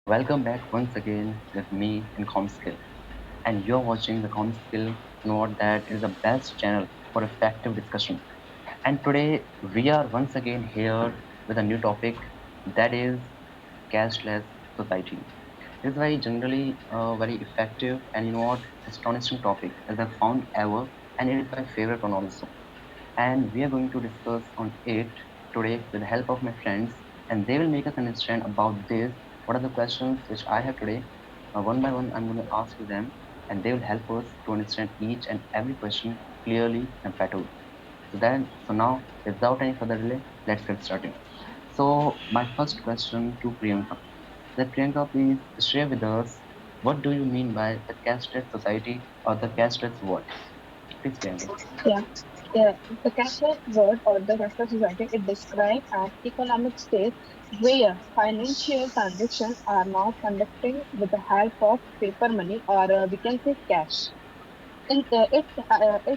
Welcome back once again with me in Comskill. And you're watching the Comskill. Note that it is the best channel for effective discussion. And today we are once again here with a new topic that is cashless society. It is very generally very effective and astonishing topic as I found ever, and it is my favorite one also. And we are going to discuss on it today with the help of my friends, and they will make us understand about this. What are the questions which I have today? One by one, I'm going to ask to them, and they will help us to understand each and every question clearly and better. So now, without any further delay, let's get started. So my first question to Priyanka. That Priyanka, please share with us what do you mean by the cashless society or the cashless world? Please, Priyanka. Yeah, yeah. The cashless world or the cashless society it describes an economic state where financial transactions are not conducted with the help of paper money or we can say cash. It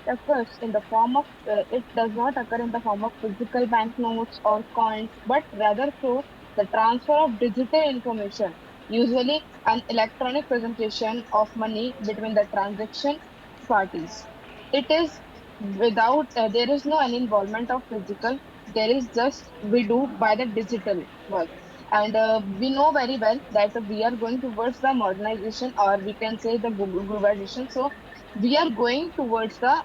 occurs in the form of it does not occur in the form of physical banknotes or coins, but rather through the transfer of digital information, usually an electronic presentation of money between the transaction parties. It is without there is no any involvement of physical. There is just we do by the digital work, and we know very well that we are going towards the modernization, or we can say the globalization. So we are going towards the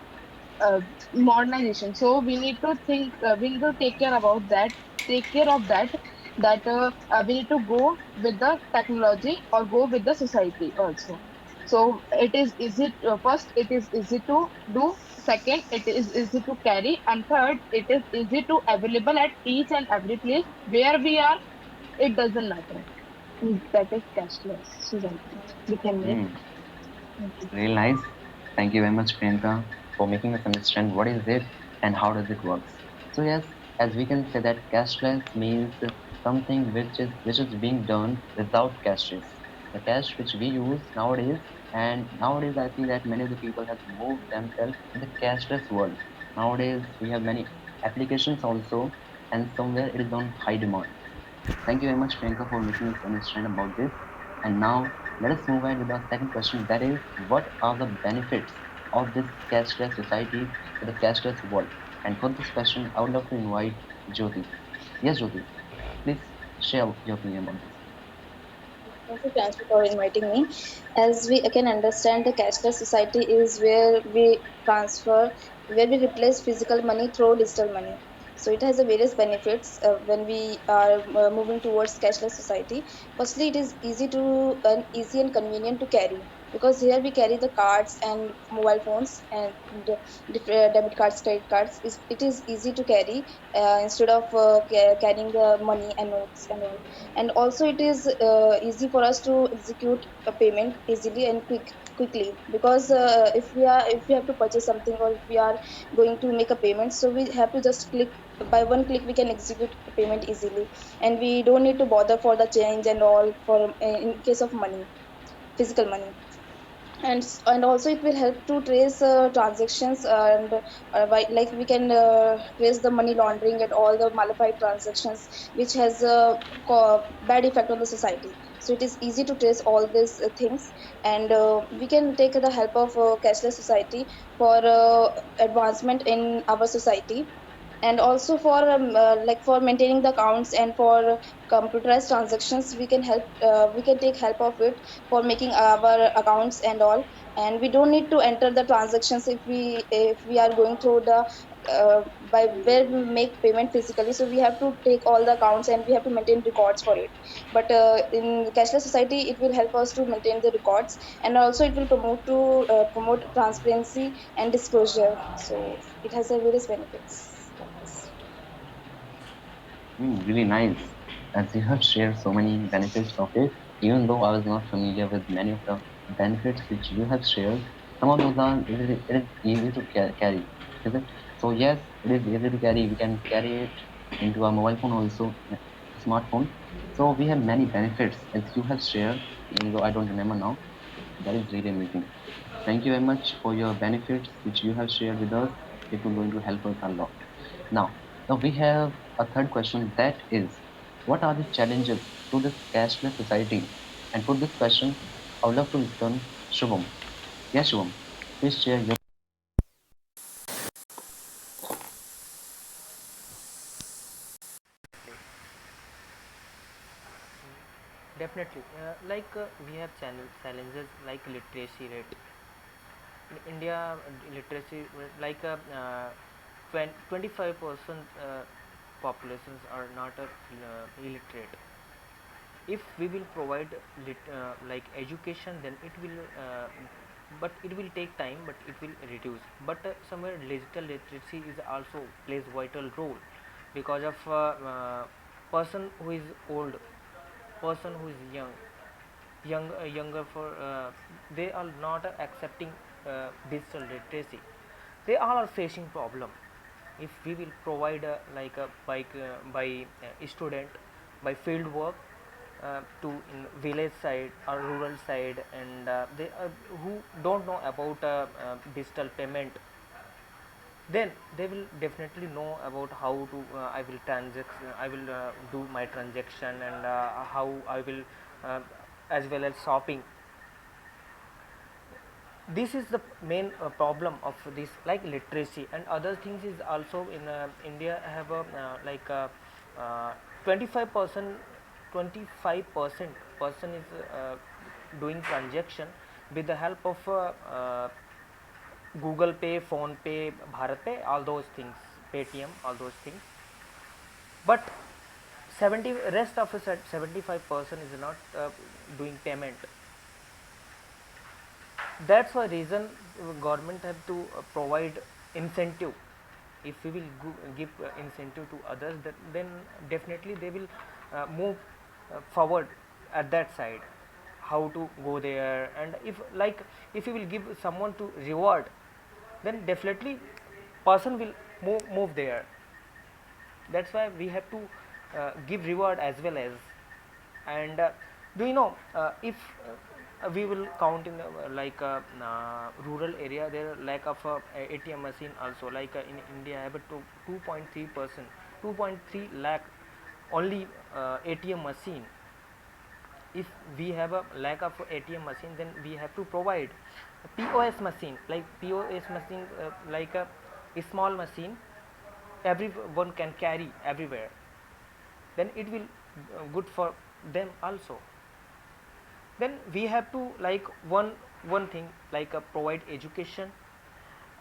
uh, modernization, so we need to think we need to take care about that, take care of that we need to go with the technology or go with the society also. So it is easy first it is easy to do, second it is easy to carry, and third it is easy to available at each and every place where we are. It doesn't matter. That is cashless society we can make. Hmm. Really nice. Thank you very much, Priyanka, for making us understand what is it and how does it works. So yes, as we can say that cashless means something which is being done without cashes. The cash which we use nowadays, and nowadays I think that many of the people have moved themselves in the cashless world. Nowadays we have many applications also, and somewhere it is on high demand. Thank you very much, Priyanka, for making us understand about this. And now let us move ahead with our second question. That is, what are the benefits of this cashless society or the cashless world? And for this question, I would love to invite Jyoti. Yes, Jyoti, please share your opinion about this. Thank you, Pranchi, for inviting me. As we can understand, the cashless society is where we replace physical money through digital money. So it has a various benefits when we are moving towards cashless society. Firstly, it is easy and convenient to carry, because here we carry the cards and mobile phones and different debit cards, credit cards. It is easy to carry instead of carrying the money and notes and all. And also it is easy for us to execute a payment easily and quickly, because if we have to purchase something, or if we are going to make a payment, so we have to just click. By one click we can execute a payment easily, and we don't need to bother for the change and all for in case of money, physical money. And also it will help to trace transactions, and like we can trace the money laundering and all the malified transactions, which has a bad effect on the society. So it is easy to trace all these things, and we can take the help of cashless society for advancement in our society. And also for like for maintaining the accounts and for computerized transactions, we can take help of it for making our accounts and all. And we don't need to enter the transactions if we are going through the by where we make payment physically. So we have to take all the accounts and we have to maintain records for it. But in cashless society it will help us to maintain the records, and also it will promote transparency and disclosure. So it has a various benefits like this. Really nice. As you have shared so many benefits of it, even though I was not familiar with many of the benefits which you have shared, some of those are it is easy to carry, is it? So yes, it is easy to carry. We can carry it into our mobile phone also, smartphone. So we have many benefits as you have shared, even though I don't remember now. That is really amazing. Thank you very much for your benefits which you have shared with us. It will going to help us a lot. Now we have a third question that is, what are the challenges to this cashless society? And for this question, I would love to listen Shubham. Yes, Shubham, please share your. Definitely. We have challenges like literacy rate. In India, literacy rate, 25% populations are not illiterate. If we will provide education, then it will but it will take time, but it will reduce. But somewhere digital literacy is also plays vital role, because of person who is old, person who is younger for they are not accepting digital literacy. They all are facing problem. If we will provide by student, by field work, to in village side or rural side, and they who don't know about digital payment, then they will definitely know about how to I will do my transaction, and how I will uh, as well as shopping. This is the main problem of this, like literacy. And other things is also in India have a 25% 25% person is doing transaction with the help of Google Pay, Phone Pay, Bharat Pay, all those things, Paytm, all those things. But 70 rest of us at 75% is not doing payment. That's why reason government have to provide incentive. If we will give incentive to others, then definitely they will move forward at that side, how to go there. And if you will give someone to reward, then definitely person will move there. That's why we have to give reward as well as. And do you know, if we will count in rural area, there are lack of ATM machine also. In India, have a 2.3%, 2.3 lakh only ATM machine. If we have a lack of ATM machine, then we have to provide a POS machine, like POS machine, a small machine everyone can carry everywhere. Then it will good for them also. Then we have to one thing, provide education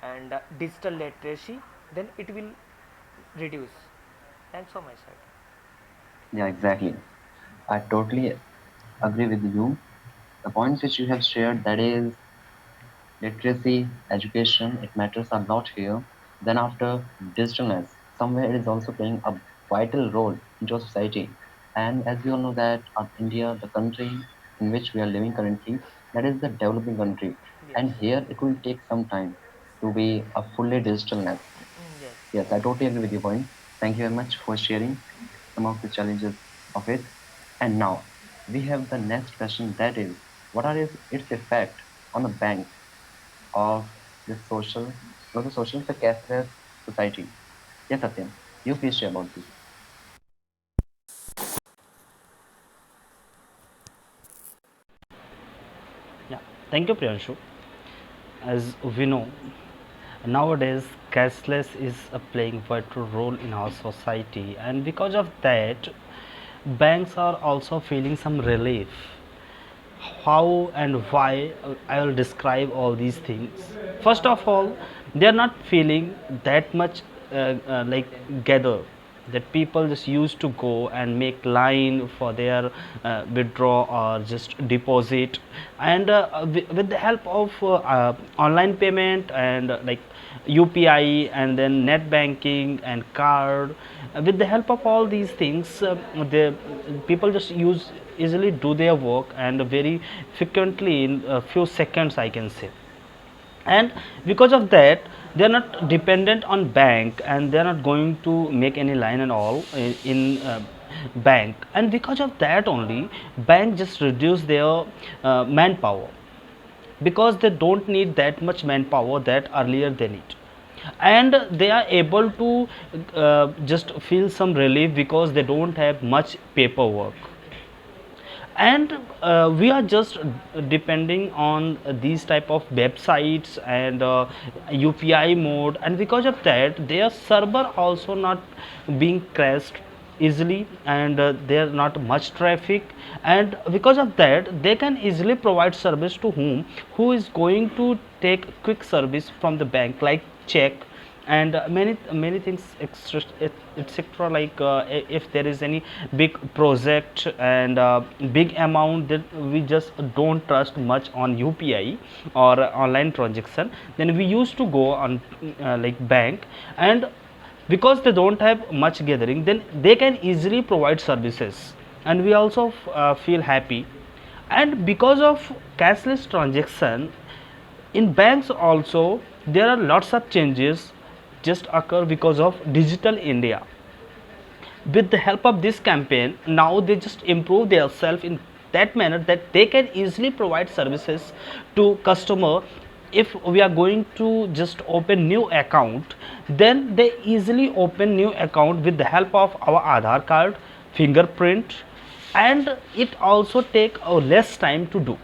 and digital literacy, then it will reduce. Thanks for my side. Yeah, exactly. I totally agree with you. The points which you have shared, that is literacy, education, it matters a lot here. Then after digitalness, somewhere it is also playing a vital role into our society. And as we all know that India, the country in which we are living currently, that is the developing country. Yes. And here it will take some time to be a fully digitalness. Yes. Yes, I totally agree with your point. Thank you very much for sharing some of the challenges of it. And now we have the next question, that is, what are its effect on the banks of this social, not the social, the cashless society? Yes, Satyam, you please share about this. Yeah, thank you, Priyanshu. As we know, nowadays cashless is playing vital role in our society, and because of that, banks are also feeling some relief. How and why, I will describe all these things. First of all, they are not feeling that much gather, that people just used to go and make line for their withdraw or just deposit. And with the help of online payment and UPI and then net banking and card, with the help of all these things, the people just use easily do their work and very frequently in a few seconds, I can say. And because of that, they are not dependent on bank, and they are not going to make any line and all in bank. And because of that only, bank just reduce their manpower, because they don't need that much manpower that earlier they need. And they are able to just feel some relief because they don't have much paperwork. and we are just depending on these type of websites and UPI mode, and because of that their server also not being crashed easily, and there not much traffic, and because of that they can easily provide service to who is going to take quick service from the bank, like check and many things extra, etc. Like if there is any big project and big amount that we just don't trust much on UPI or online transaction, then we used to go on like bank, and because they don't have much gathering, then they can easily provide services, and we also feel happy. And because of cashless transaction in banks also, there are lots of changes just occur because of digital India. With the help of this campaign, now they just improve themselves in that manner that they can easily provide services to customer. If we are going to just open new account, then they easily open new account with the help of our Aadhaar card, fingerprint, and it also take less time to do.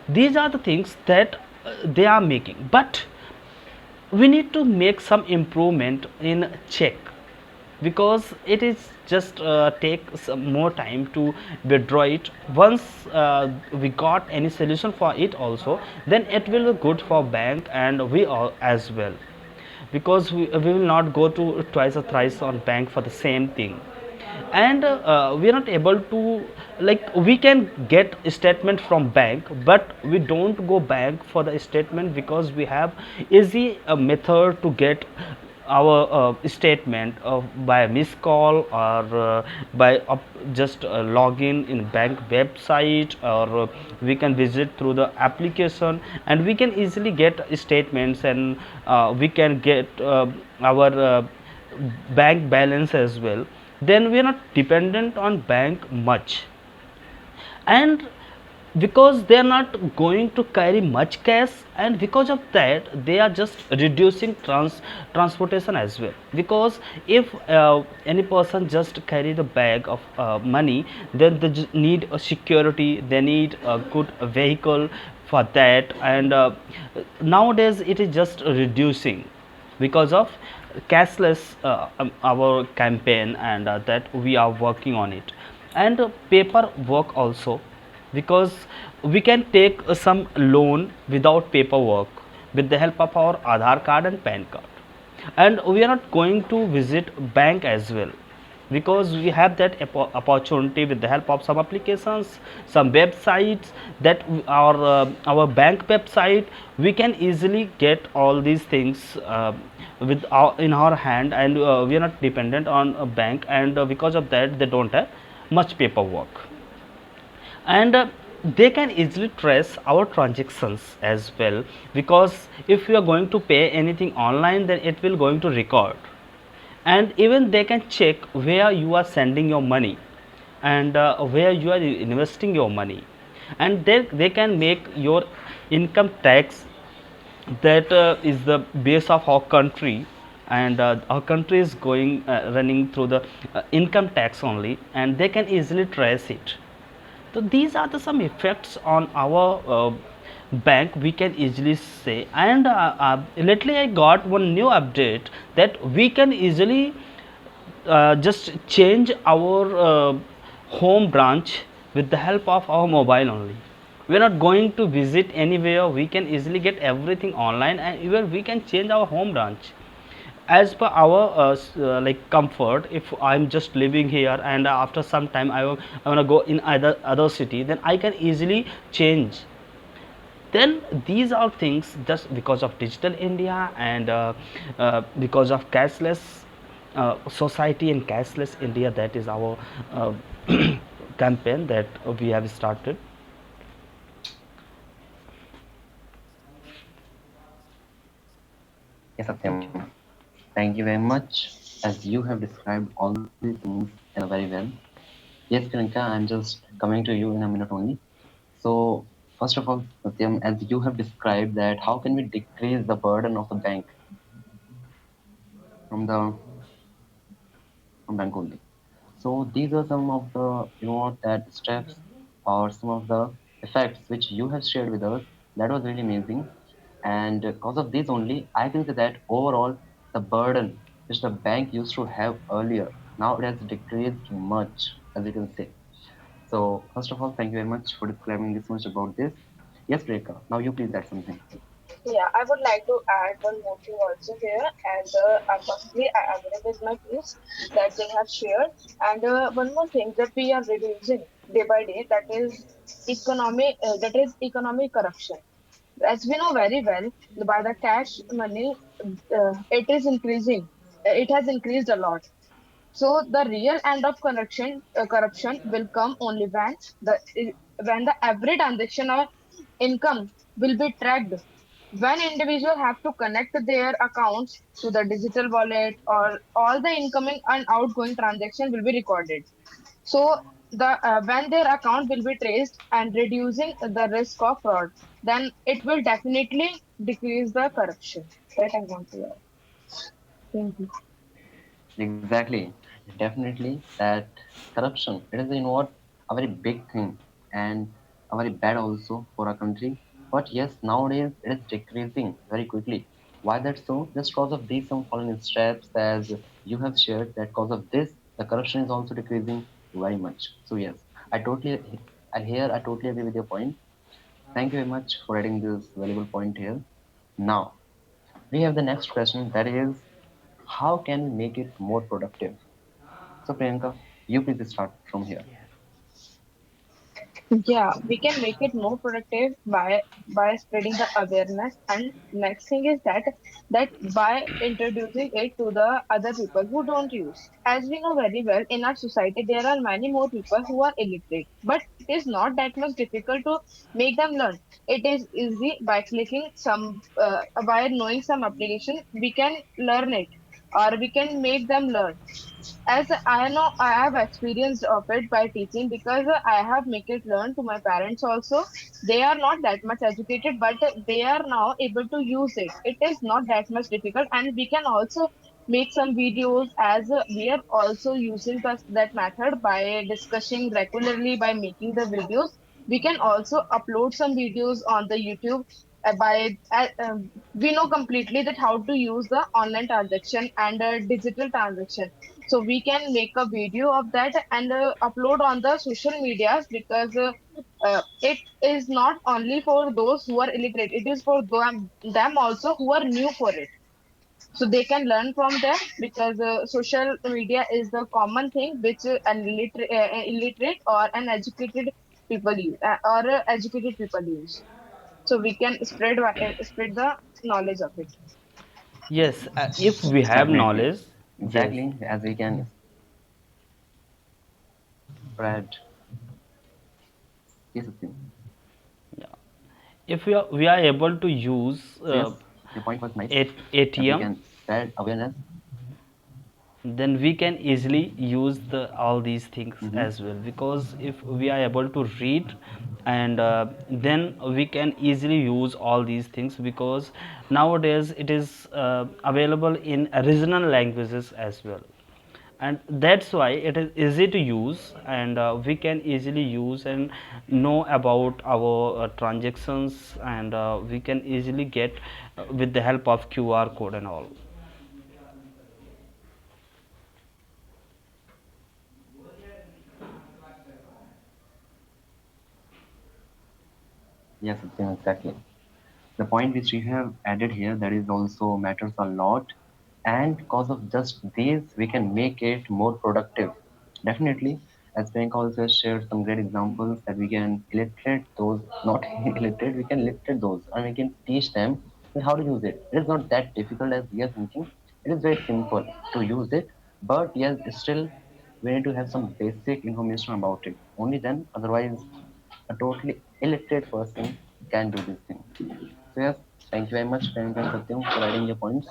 These are the things that they are making, but we need to make some improvement in check, because it is just take some more time to withdraw it. Once we got any solution for it also, then it will be good for bank and we all as well, because we will not go to twice or thrice on bank for the same thing. And we are not able to, like, we can get statement from bank, but we don't go bank for the statement, because we have easy method to get our statement by missed call or by just login in bank website, or we can visit through the application, and we can easily get statements, and we can get our bank balance as well. Then we are not dependent on bank much, and because they are not going to carry much cash, and because of that they are just reducing transportation as well. Because if any person just carry the bag of money, then they need a security, they need a good vehicle for that, and nowadays it is just reducing because of cashless our campaign, and that we are working on it. And paper work also, because we can take some loan without paperwork with the help of our Aadhaar card and PAN card, and we are not going to visit bank as well, because we have that opportunity with the help of some applications, some websites, that our bank website, we can easily get all these things with in our hand, and we are not dependent on a bank, and because of that they don't have much paperwork. And they can easily trace our transactions as well, because if you are going to pay anything online, then it will going to record, and even they can check where you are sending your money, and where you are investing your money, and they can make your income tax, that is the base of our country, and our country is going running through the income tax only, and they can easily trace it. So these are the some effects on our bank, we can easily say. And lately I got one new update that we can easily just change our home branch with the help of our mobile only. We are not going to visit anywhere, we can easily get everything online, and even we can change our home branch as per our like comfort. If I'm just living here, and after some time I want to go in either other city, then I can easily change. Then these are things just because of digital India, and because of cashless society and cashless India, that is our uh, campaign that we have started. Yes, Satyam. Thank you very much. As you have described all these things very well. Yes, Priyanka, I'm just coming to you in a minute only. So, first of all, Satyam, as you have described that how can we decrease the burden of the bank from the from bank only. So these are some of the that steps or some of the effects which you have shared with us. That was really amazing. And because of this only, I can say that overall, the burden which the bank used to have earlier, now it has decreased much, as you can say. So, first of all, thank you very much for describing this much about this. Yes, Rekha, now you please add something. Yeah, I would like to add one more thing also here, and firstly, I agree with my peers that they have shared, and one more thing that we are reducing day by day, that is economic corruption. As we know very well, by the cash money, it is increasing. It has increased a lot. So the real end of corruption will come only when the every transaction or income will be tracked. When individuals have to connect their accounts to the digital wallet, or all the incoming and outgoing transaction will be recorded. So when their account will be traced and reducing the risk of fraud, then it will definitely decrease the corruption. That I want to add. Thank you. Exactly. Definitely that corruption, it is, you know what, a very big thing and a very bad also for our country. But yes, nowadays it is decreasing very quickly. Why that so? Just because of these some following steps as you have shared that because of this, the corruption is also decreasing very much. So yes, I totally agree with your point. Thank you very much for adding this valuable point here. Now we have the next question, that is how can we make it more productive? So, Priyanka, you please start from here. Yeah, we can make it more productive by spreading the awareness. And next thing is that by introducing it to the other people who don't use. As we know very well, in our society there are many more people who are illiterate, but it is not that much difficult to make them learn. It is easy by clicking by knowing some application, we can learn it, or we can make them learn. As I know, I have experience of it by teaching, because I have make it learn to my parents also. They are not that much educated, but they are now able to use it. It is not that much difficult, and we can also make some videos, as we are also using that method by discussing regularly by making the videos. We can also upload some videos on the YouTube. We know completely that how to use the online transaction and digital transaction, so we can make a video of that and upload on the social medias, because it is not only for those who are illiterate, it is for them also who are new for it. So they can learn from them, because social media is the common thing which illiterate or uneducated people use, or educated people use. So we can spread the knowledge of it. Yes, if we have Definitely. knowledge, yes, Exactly, as we can spread. Yes, Satyam. yeah. If we are able to use So, yes, your point was nice. As we ATM, can spread awareness. then we can easily use the all these things Mm-hmm. as well, because if we are able to read, and then we can easily use all these things, because nowadays it is available in regional languages as well, and that's why it is easy to use, and we can easily use and know about our transactions, and we can easily get with the help of QR code and all. Yes, Satyam, exactly. The point which you have added here, that is also matters a lot, and because of just these we can make it more productive. Definitely, as Bank also shared some great examples that we can illiterate those, not illiterate, we can illiterate those, and we can teach them that how to use it. It is not that difficult as we are thinking. It is very simple to use it, but yes, still we need to have some basic information about it. Only then, otherwise a totally illiterate person can do this thing. So yes, thank you very much, Priyanka and Satyam, for adding your points,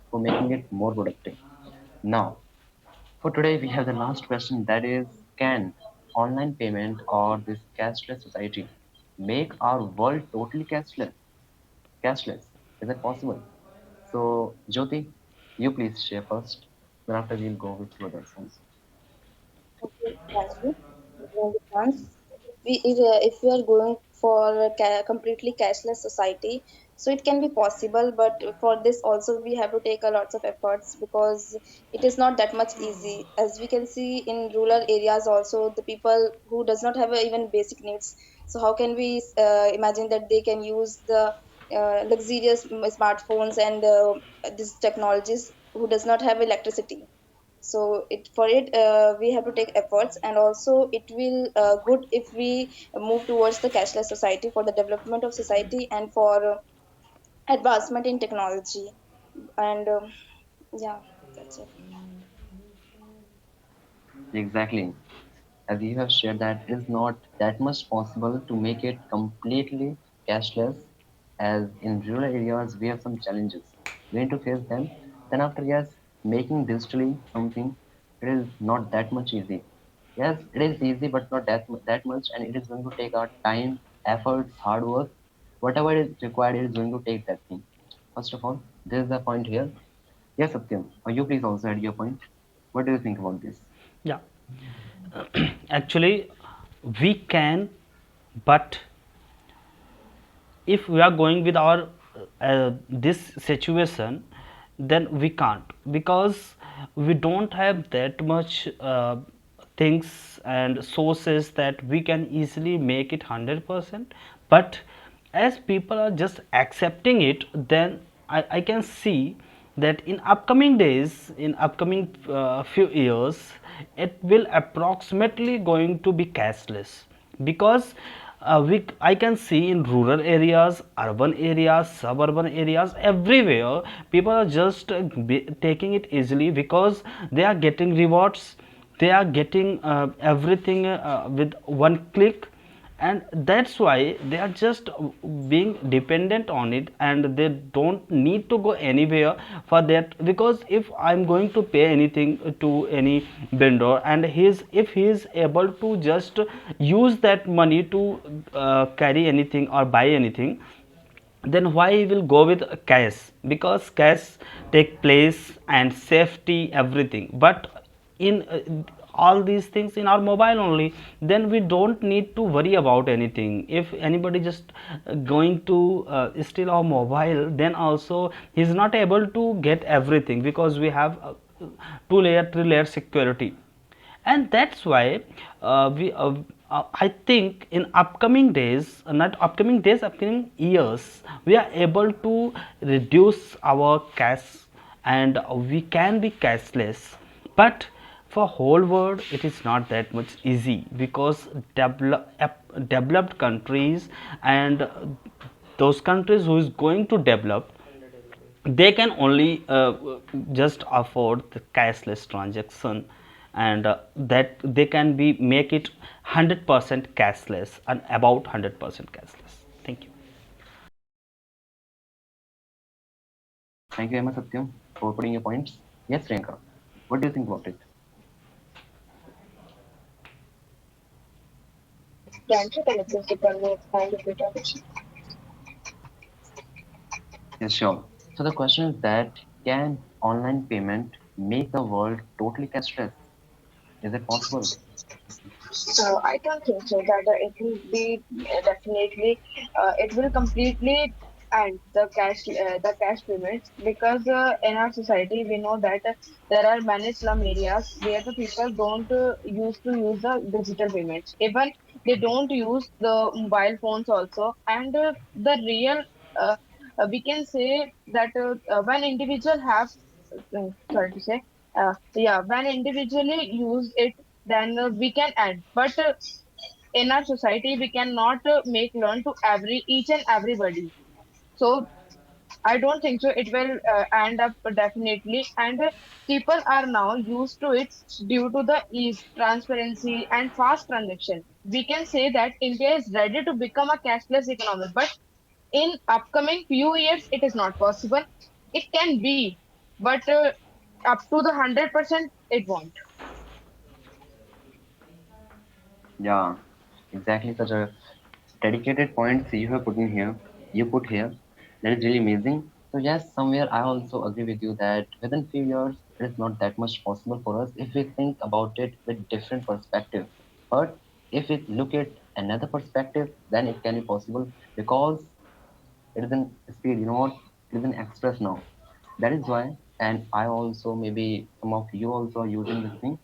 for making it more productive. Now, for today, we have the last question, that is, can online payment or this cashless society make our world totally cashless? Cashless, is it possible? So, Jyoti, you please share first. Then after we'll go with two others also. Okay, thank you for giving the chance. if we are going for a completely cashless society, so it can be possible, but for this also we have to take a lots of efforts, because it is not that much easy. As we can see in rural areas also, the people who does not have even basic needs, so how can we imagine that they can use the luxurious smartphones and these technologies, who does not have electricity? So it for it we have to take efforts, and also it will good if we move towards the cashless society for the development of society and for advancement in technology. And yeah, that's it. Exactly. As you have shared that it is not that much possible to make it completely cashless, as in rural areas we have some challenges. We need to face them. Then after, yes, making digitally something, it is not that much easy. Yes, it is easy, but not that much, and it is going to take our time, efforts, hard work, whatever is required. It is going to take that thing. First of all, this is the point here. Yes, Satyam, you please also add your point. What do you think about this? Yeah, actually, we can, but if we are going with our this situation, then we can't, because we don't have that much things and sources that we can easily make it 100%. But as people are just accepting it, then I can see that in upcoming days, in upcoming few years, it will approximately going to be cashless, because I can see in rural areas, urban areas, suburban areas, everywhere people are just taking it easily, because they are getting rewards, they are getting everything with one click, and that's why they are just being dependent on it, and they don't need to go anywhere for that. Because if I'm going to pay anything to any vendor, and if he is able to just use that money to carry anything or buy anything, then why he will go with cash? Because cash take place and safety everything, but in all these things in our mobile only, then we don't need to worry about anything. If anybody just going to steal our mobile, then also he's not able to get everything, because we have two layer, three layer security. And that's why we I think in upcoming days, not upcoming days, upcoming years, we are able to reduce our cash, and we can be cashless. But for whole world it is not that much easy, because developed countries and those countries who is going to develop, they can only just afford the cashless transaction, and that they can be make it 100% cashless and about 100% cashless. Thank you. Thank you very much, Satyam, for putting your points. Yes, Priyanka, what do you think about it? Friendship and excessive dependence kind of determination. Yes, sure. So the question is that can online payment make the world totally cashless? Is it possible? So I don't think so that it will be definitely it will completely end the cash payments, because in our society we know that there are many slum areas where the people don't used to use the digital payments, even they don't use the mobile phones also. And the real uh, we can say that when individual have sorry to say yeah, when individually use it, then we can add. But in our society we cannot make learn to every each and everybody. So I don't think so it will end up definitely. And people are now used to it due to the ease, transparency and fast transaction. We can say that India is ready to become a cashless economy, but in upcoming few years it is not possible. It can be, but up to the 100% it won't. Yeah, exactly. Such a dedicated points you have put in here. You put here. That is really amazing. So yes, somewhere I also agree with you that within few years it is not that much possible for us if we think about it with different perspective. But if we look at another perspective, then it can be possible because it is in speed, you know what? It is in express now. That is why, and I also, maybe some of you also are using this thing.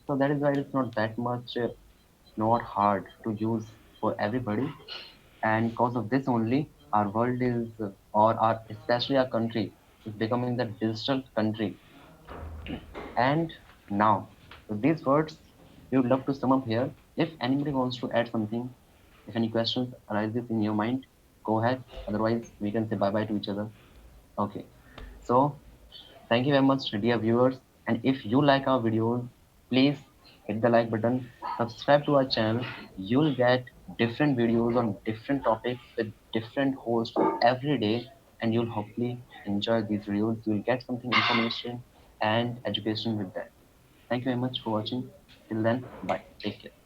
So that is why it's not that much, not hard to use for everybody. And because of this only, our world is, or our, especially our country, is becoming the digital country. And now, with these words, we would love to sum up here. If anybody wants to add something, if any questions arises in your mind, go ahead. Otherwise, we can say bye bye to each other. Okay. So, thank you very much, dear viewers. And if you like our videos, please hit the like button, subscribe to our channel. You'll get different videos on different topics with different hosts every day, and you'll hopefully enjoy these videos. You'll get something information and education with that. Thank you very much for watching. Till then, bye. Take care.